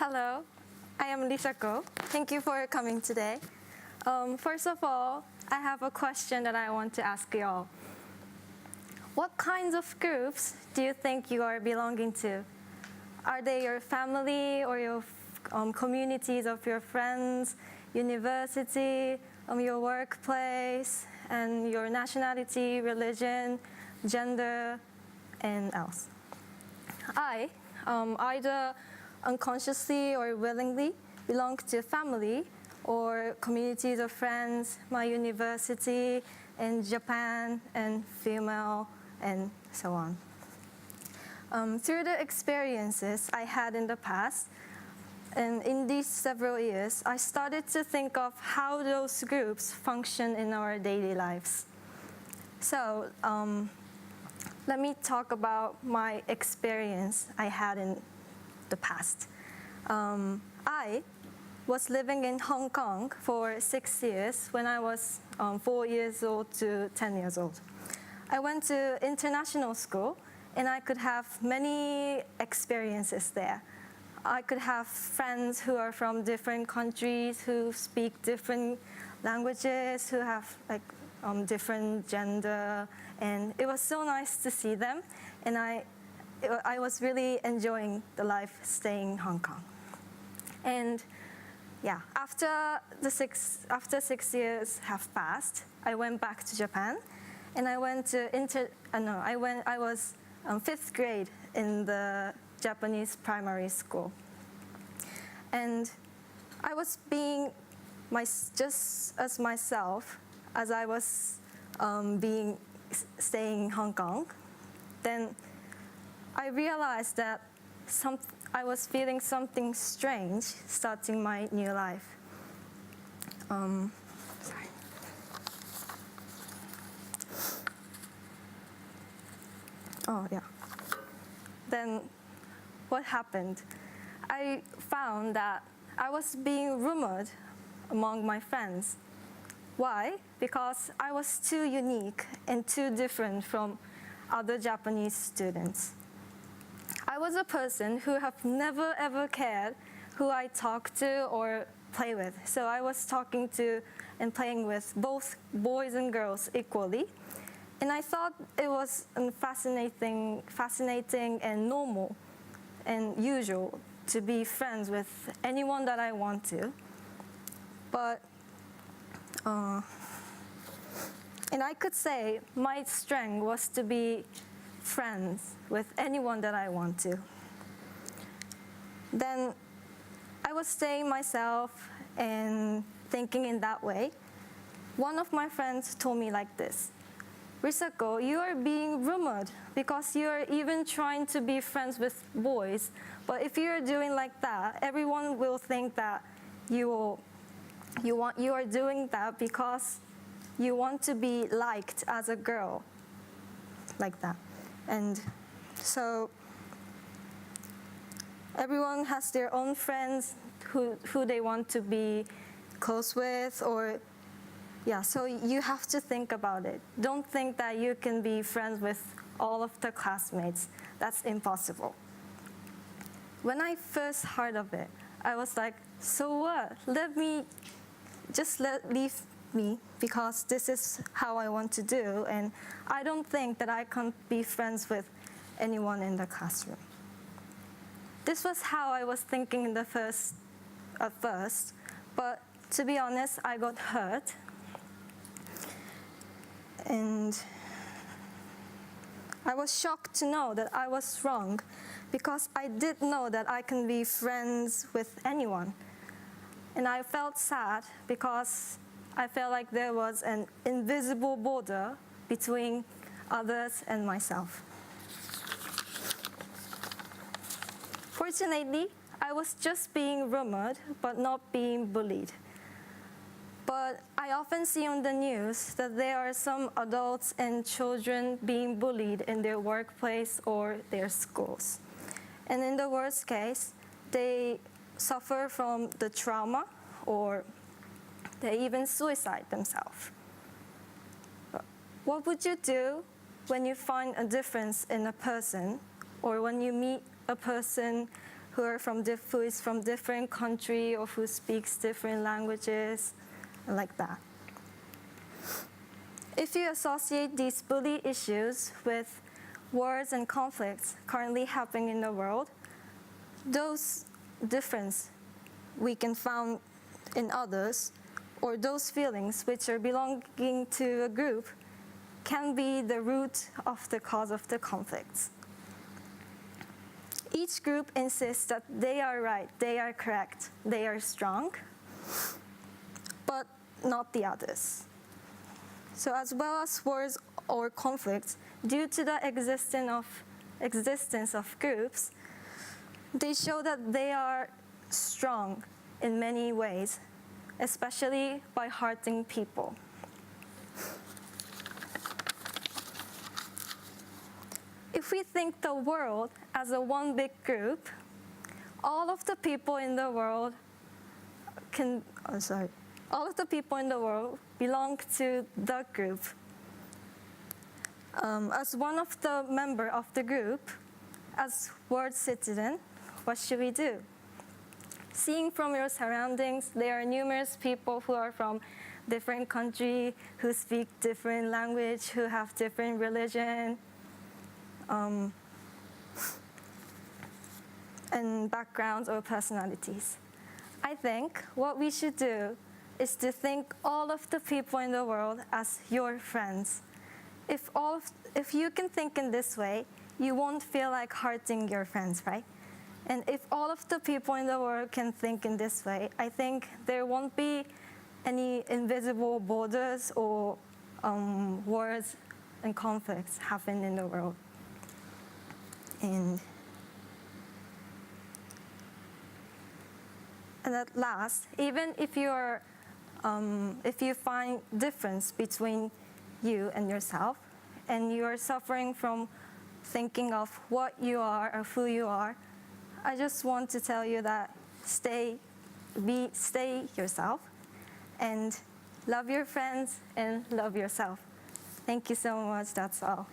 Hello, I am Risako. Thank you for coming today. First of all, I have a question that I want to ask you all. What kinds of groups do you think you are belonging to? Are they your family or your communities of your friends, university, your workplace, and your nationality, religion, gender, and else? I, either unconsciously or willingly, belong to family or communities of friends, my university, in Japan, and female, and so on. Through the experiences I had in the past, and in these several years, I started to think of how those groups function in our daily lives. So, let me talk about my experience I had in the past. I was living in Hong Kong for 6 years when I was 4 years old to 10 years old. I went to international school and I could have many experiences there. I could have friends who are from different countries, who speak different languages, who have different gender, and it was so nice to see them, and I was really enjoying the life staying in Hong Kong. And yeah, after 6 years have passed, I went back to Japan, and I went to I was 5th grade in the Japanese primary school, and I was being just as myself as I was staying in Hong Kong. Then I realized that I was feeling something strange starting my new life. Sorry. Oh, yeah. Then what happened? I found that I was being rumored among my friends. Why? Because I was too unique and too different from other Japanese students. I was a person who have never ever cared who I talk to or play with. So I was talking to and playing with both boys and girls equally. And I thought it was fascinating and normal and usual to be friends with anyone that I want to. But, and I could say my strength was to be friends with anyone that I want to. Then I was staying myself and thinking in that way. One of my friends told me like this: Risako, you are being rumored because you are even trying to be friends with boys. But if you are doing like that, everyone will think that you are doing that because you want to be liked as a girl, like that. And so everyone has their own friends who they want to be close with, or yeah, so you have to think about it. Don't think that you can be friends with all of the classmates. That's impossible. When I first heard of it, I was like, so what? Leave me, because this is how I want to do, and I don't think that I can be friends with anyone in the classroom. This was how I was thinking at first, but to be honest, I got hurt. And I was shocked to know that I was wrong, because I did know that I can be friends with anyone. And I felt sad because I felt like there was an invisible border between others and myself. Fortunately, I was just being rumored, but not being bullied. But I often see on the news that there are some adults and children being bullied in their workplace or their schools. And in the worst case, they suffer from the trauma, or they even suicide themselves. What would you do when you find a difference in a person, or when you meet a person who is from different country or who speaks different languages, like that. If you associate these bully issues with wars and conflicts currently happening in the world, those differences we can find in others, or those feelings which are belonging to a group, can be the root of the cause of the conflicts. Each group insists that they are right, they are correct, they are strong, but not the others. So as well as wars or conflicts, due to the existence of groups, they show that they are strong in many ways, especially by hurting people. If we think the world as a one big group, all of the people in the world belong to the group. As one of the member of the group, as world citizen, what should we do? Seeing from your surroundings, there are numerous people who are from different countries, who speak different language, who have different religion, and backgrounds or personalities. I think what we should do is to think all of the people in the world as your friends. If you can think in this way, you won't feel like hurting your friends, right? And if all of the people in the world can think in this way, I think there won't be any invisible borders or wars and conflicts happen in the world. And at last, even if you find difference between you and yourself, and you are suffering from thinking of what you are or who you are, I just want to tell you that stay yourself, and love your friends and love yourself. Thank you so much. That's all.